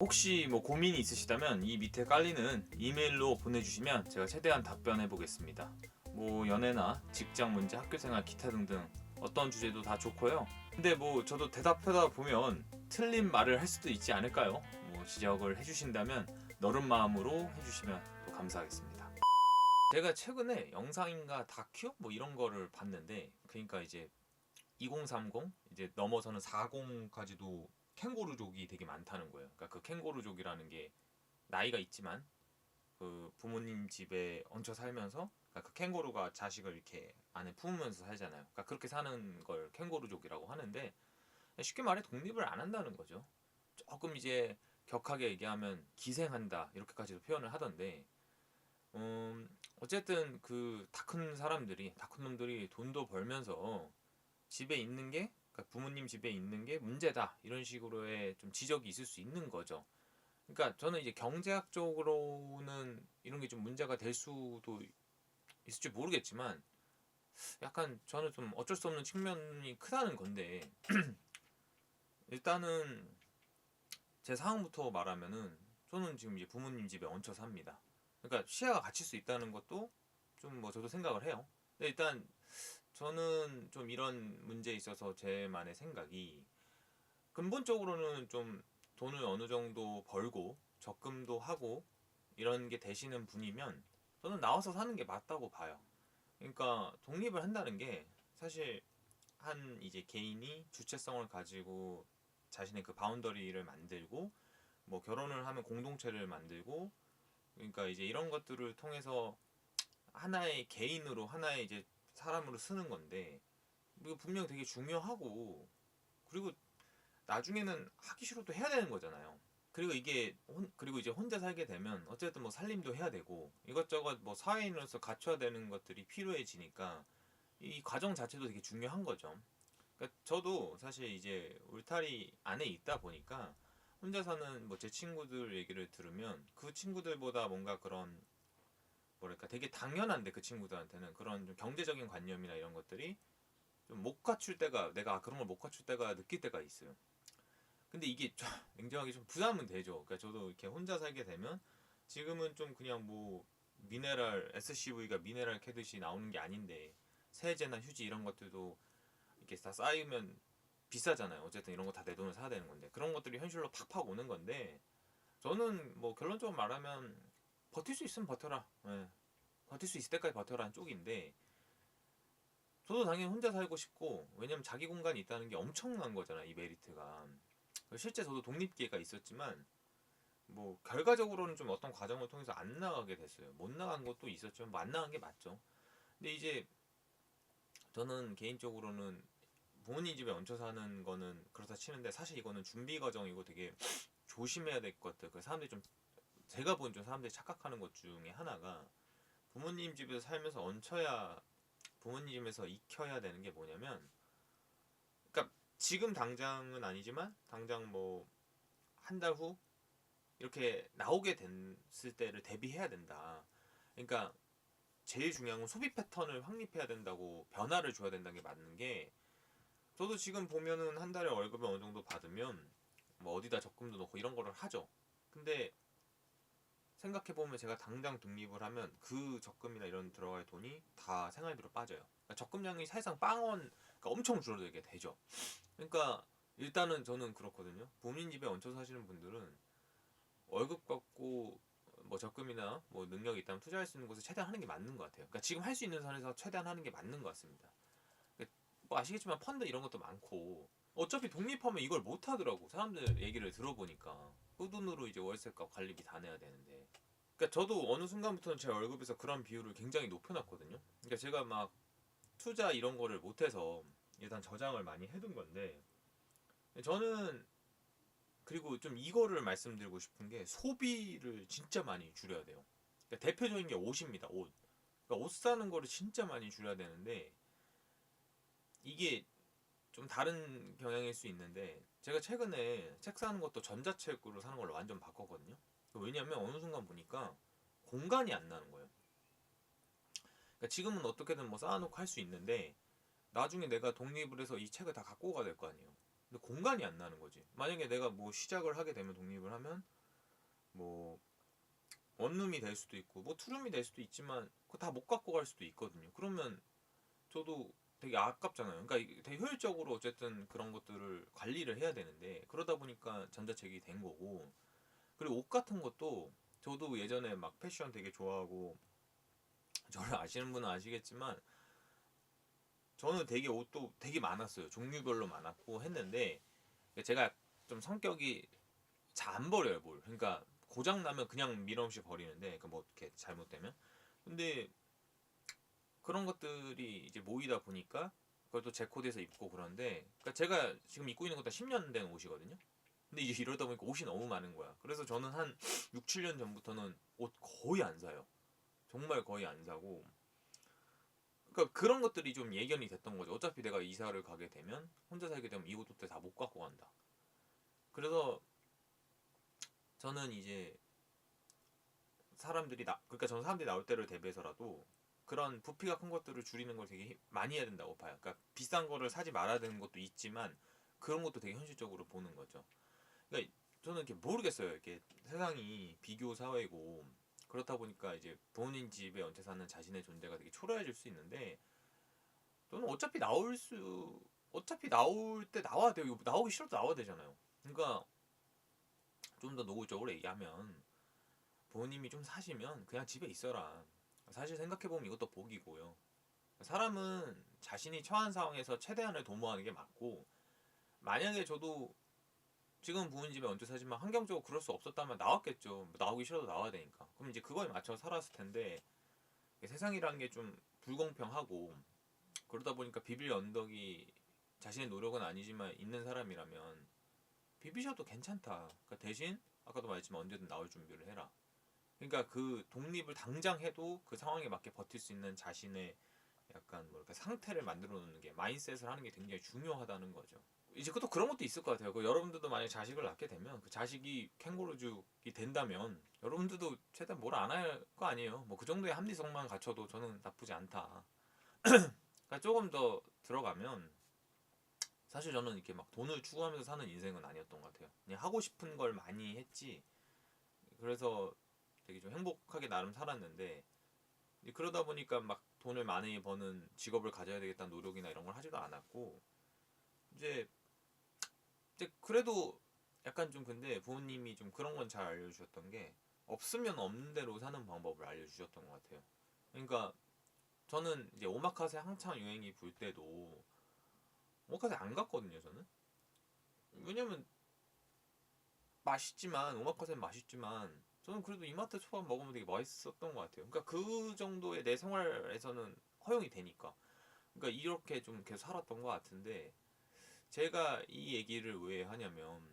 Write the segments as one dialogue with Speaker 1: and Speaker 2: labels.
Speaker 1: 혹시 뭐 고민이 있으시다면 이 밑에 깔리는 이메일로 보내주시면 제가 최대한 답변해 보겠습니다. 뭐 연애나 직장 문제, 학교생활, 기타 등등 어떤 주제도 다 좋고요. 근데 뭐 저도 대답하다 보면 틀린 말을 할 수도 있지 않을까요? 뭐 지적을 해주신다면 너른 마음으로 해주시면 또 감사하겠습니다. 제가 최근에 영상인가 다큐 뭐 이런 거를 봤는데, 그러니까 이제 2030 이제 넘어서는 40까지도 캥거루족이 되게 많다는 거예요. 그러니까 그 캥거루족이라는 게 나이가 있지만 그 부모님 집에 얹혀 살면서, 그러니까 그 캥거루가 자식을 이렇게 안에 품으면서 살잖아요. 그러니까 그렇게 사는 걸 캥거루족이라고 하는데, 쉽게 말해 독립을 안 한다는 거죠. 조금 이제 격하게 얘기하면 기생한다 이렇게까지도 표현을 하던데, 어쨌든 그 다 큰 사람들이, 다 큰 놈들이 돈도 벌면서 집에 있는 게, 그러니까 부모님 집에 있는 게 문제다 이런 식으로의 좀 지적이 있을 수 있는 거죠. 그러니까 저는 이제 경제학적으로는 이런 게 좀 문제가 될 수도 있을지 모르겠지만, 약간 저는 좀 어쩔 수 없는 측면이 크다는 건데, 일단은 제 상황부터 말하면은 저는 지금 이제 부모님 집에 얹혀 삽니다. 그러니까 시야가 갇힐 수 있다는 것도 좀 뭐 저도 생각을 해요. 근데 일단 저는 좀 이런 문제에 있어서 제만의 생각이, 근본적으로는 좀 돈을 어느 정도 벌고 적금도 하고 이런 게 되시는 분이면 저는 나와서 사는 게 맞다고 봐요. 그러니까 독립을 한다는 게 사실 한 이제 개인이 주체성을 가지고 자신의 그 바운더리를 만들고, 뭐 결혼을 하면 공동체를 만들고, 그러니까 이제 이런 것들을 통해서 하나의 개인으로, 하나의 이제 사람으로 쓰는 건데, 이거 분명 되게 중요하고, 그리고 나중에는 하기 싫어도 해야 되는 거잖아요. 그리고 그리고 이제 혼자 살게 되면 어쨌든 뭐 살림도 해야 되고 이것저것 뭐 사회인으로서 갖춰야 되는 것들이 필요해지니까 이 과정 자체도 되게 중요한 거죠. 그러니까 저도 사실 이제 울타리 안에 있다 보니까 혼자 사는 뭐 제 친구들 얘기를 들으면 그 친구들보다 뭔가 그런, 뭐랄까, 되게 당연한데 그 친구들한테는 그런 좀 경제적인 관념이나 이런 것들이 좀 못 갖출 때가, 내가 그런 걸 못 갖출 때가, 느낄 때가 있어요. 근데 이게 좀 냉정하게 좀 부담은 되죠. 그러니까 저도 이렇게 혼자 살게 되면 지금은 좀 그냥 뭐 미네랄 SCV가 미네랄 캐듯이 나오는 게 아닌데, 세제나 휴지 이런 것들도 이렇게 다 쌓이면 비싸잖아요. 어쨌든 이런 거 다 내 돈을 사야 되는 건데, 그런 것들이 현실로 팍팍 오는 건데, 저는 뭐 결론적으로 말하면 버틸 수 있으면 버텨라. 예. 버틸 수 있을 때까지 버텨라는 쪽인데, 저도 당연히 혼자 살고 싶고, 왜냐면 자기 공간이 있다는 게 엄청난 거잖아, 이 메리트가. 실제 저도 독립기회가 있었지만 뭐 결과적으로는 좀 어떤 과정을 통해서 안 나가게 됐어요. 못 나간 것도 있었지만 뭐 안 나간 게 맞죠. 근데 이제 저는 개인적으로는 부모님 집에 얹혀 사는 거는 그렇다 치는데, 사실 이거는 준비 과정이고 되게 조심해야 될 것들, 그 사람들이 좀, 제가 본 좀 사람들이 착각하는 것 중에 하나가, 부모님 집에서 살면서 얹혀야, 부모님 집에서 익혀야 되는 게 뭐냐면, 그러니까 지금 당장은 아니지만 당장 뭐 한 달 후 이렇게 나오게 됐을 때를 대비해야 된다. 그러니까 제일 중요한 건 소비 패턴을 확립해야 된다고, 변화를 줘야 된다는 게 맞는 게, 저도 지금 보면은 한 달에 월급을 어느 정도 받으면 뭐 어디다 적금도 넣고 이런 거를 하죠. 근데 생각해보면 제가 당장 독립을 하면 그 적금이나 이런 들어갈 돈이 다 생활비로 빠져요. 그러니까 적금량이 사실상 빵원, 그러니까 엄청 줄어들게 되죠. 그러니까 일단은 저는 그렇거든요. 부모님 집에 얹혀 사시는 분들은 월급 받고 뭐 적금이나 뭐 능력이 있다면 투자할 수 있는 곳을 최대한 하는 게 맞는 것 같아요. 그러니까 지금 할 수 있는 선에서 최대한 하는 게 맞는 것 같습니다. 그러니까 뭐 아시겠지만 펀드 이런 것도 많고, 어차피 독립하면 이걸 못 하더라고. 사람들 얘기를 들어보니까 그 돈으로 이제 월세값 관리비 다 내야 되는데. 그러니까 저도 어느 순간부터는 제 월급에서 그런 비율을 굉장히 높여놨거든요. 그러니까 제가 막 투자 이런 거를 못해서 일단 저장을 많이 해둔 건데, 저는 그리고 좀 이거를 말씀드리고 싶은 게, 소비를 진짜 많이 줄여야 돼요. 그러니까 대표적인 게 옷입니다. 옷. 그러니까 옷 사는 거를 진짜 많이 줄여야 되는데, 이게 좀 다른 경향일 수 있는데, 제가 최근에 책 사는 것도 전자책으로 사는 걸로 완전 바꿨거든요. 왜냐면 어느 순간 보니까 공간이 안 나는 거예요. 그러니까 지금은 어떻게든 뭐 쌓아놓고 할 수 있는데, 나중에 내가 독립을 해서 이 책을 다 갖고 가야 될 거 아니에요. 근데 공간이 안 나는 거지. 만약에 내가 뭐 시작을 하게 되면, 독립을 하면 뭐 원룸이 될 수도 있고 뭐 투룸이 될 수도 있지만 그거 다 못 갖고 갈 수도 있거든요. 그러면 저도 되게 아깝잖아요. 그러니까 이게 되게 효율적으로 어쨌든 그런 것들을 관리를 해야 되는데 그러다 보니까 전자책이 된 거고. 그리고 옷 같은 것도 저도 예전에 막 패션 되게 좋아하고 저를 아시는 분은 아시겠지만 저는 되게 옷도 되게 많았어요. 종류별로 많았고 했는데 제가 좀 성격이 잘 안 버려요, 뭘. 그러니까 고장 나면 그냥 밀어없이 버리는데, 그러니까 뭐 이렇게 잘못되면. 근데 그런 것들이 이제 모이다 보니까 그걸 또 제 코드에서 입고 그런데, 그러니까 제가 지금 입고 있는 것도 10년 된 옷이거든요. 근데 이제 이러다 보니까 옷이 너무 많은 거야. 그래서 저는 한 6, 7년 전부터는 옷 거의 안 사요. 정말 거의 안 사고. 그러니까 그런 것들이 좀 예견이 됐던 거죠. 어차피 내가 이사를 가게 되면 혼자 살게 되면 이 옷들 다 못 갖고 간다. 그래서 저는 이제 그러니까 저는 사람들이 나올 때를 대비해서라도 그런 부피가 큰 것들을 줄이는 걸 되게 많이 해야 된다고 봐요. 그러니까 비싼 거를 사지 말아야 되는 것도 있지만 그런 것도 되게 현실적으로 보는 거죠. 그러니까 저는 이렇게 모르겠어요. 이렇게 세상이 비교 사회고 그렇다 보니까 이제 부모님 집에 얹혀 사는 자신의 존재가 되게 초라해질 수 있는데 저는 어차피 나올 때 나와야 돼요. 나오기 싫어도 나와야 되잖아요. 그러니까 좀 더 노골적으로 얘기하면 부모님이 좀 사시면 그냥 집에 있어라. 사실 생각해보면 이것도 복이고요. 사람은 자신이 처한 상황에서 최대한을 도모하는 게 맞고, 만약에 저도 지금 부모님 집에 얹혀 사지만 환경적으로 그럴 수 없었다면 나왔겠죠. 나오기 싫어도 나와야 되니까. 그럼 이제 그거에 맞춰 살았을 텐데 세상이라는 게 좀 불공평하고 그러다 보니까 비빌 언덕이 자신의 노력은 아니지만 있는 사람이라면 비비셔도 괜찮다. 그러니까 대신 아까도 말했지만 언제든 나올 준비를 해라. 그러니까 그 독립을 당장 해도 그 상황에 맞게 버틸 수 있는 자신의 약간 뭐랄까 상태를 만들어 놓는 게 마인셋을 하는 게 굉장히 중요하다는 거죠. 이제 또 그런 것도 있을 것 같아요. 여러분들도 만약 자식을 낳게 되면 그 자식이 캥거루족이 된다면 여러분들도 최대한 뭘 안 할 거 아니에요. 뭐 그 정도의 합리성만 갖춰도 저는 나쁘지 않다. 그러니까 조금 더 들어가면 사실 저는 이렇게 막 돈을 추구하면서 사는 인생은 아니었던 것 같아요. 그냥 하고 싶은 걸 많이 했지. 그래서 되게 좀 행복하게 나름 살았는데 그러다 보니까 막 돈을 많이 버는 직업을 가져야 되겠다는 노력이나 이런 걸 하지도 않았고 이제 그래도 약간 좀 근데 부모님이 좀 그런 건 잘 알려주셨던 게 없으면 없는 대로 사는 방법을 알려주셨던 것 같아요. 그러니까 저는 이제 오마카세 한창 유행이 불 때도 오마카세 안 갔거든요 저는. 왜냐면 오마카세는 맛있지만 저는 그래도 이마트 초밥 먹으면 되게 맛있었던 것 같아요. 그러니까 그 정도의 내 생활에서는 허용이 되니까. 그러니까 이렇게 좀 계속 살았던 것 같은데 제가 이 얘기를 왜 하냐면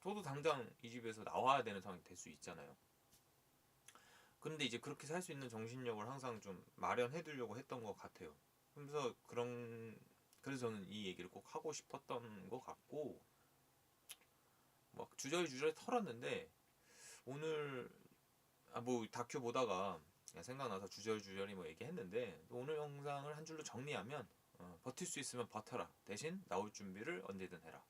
Speaker 1: 저도 당장 이 집에서 나와야 되는 상황이 될 수 있잖아요. 근데 이제 그렇게 살 수 있는 정신력을 항상 좀 마련해 두려고 했던 것 같아요. 그래서 저는 이 얘기를 꼭 하고 싶었던 것 같고 막 주저리주저리 털었는데 오늘 뭐 다큐 보다가 그냥 생각나서 주저리주저리 뭐 얘기했는데 오늘 영상을 한 줄로 정리하면 버틸 수 있으면 버텨라. 대신 나올 준비를 언제든 해라.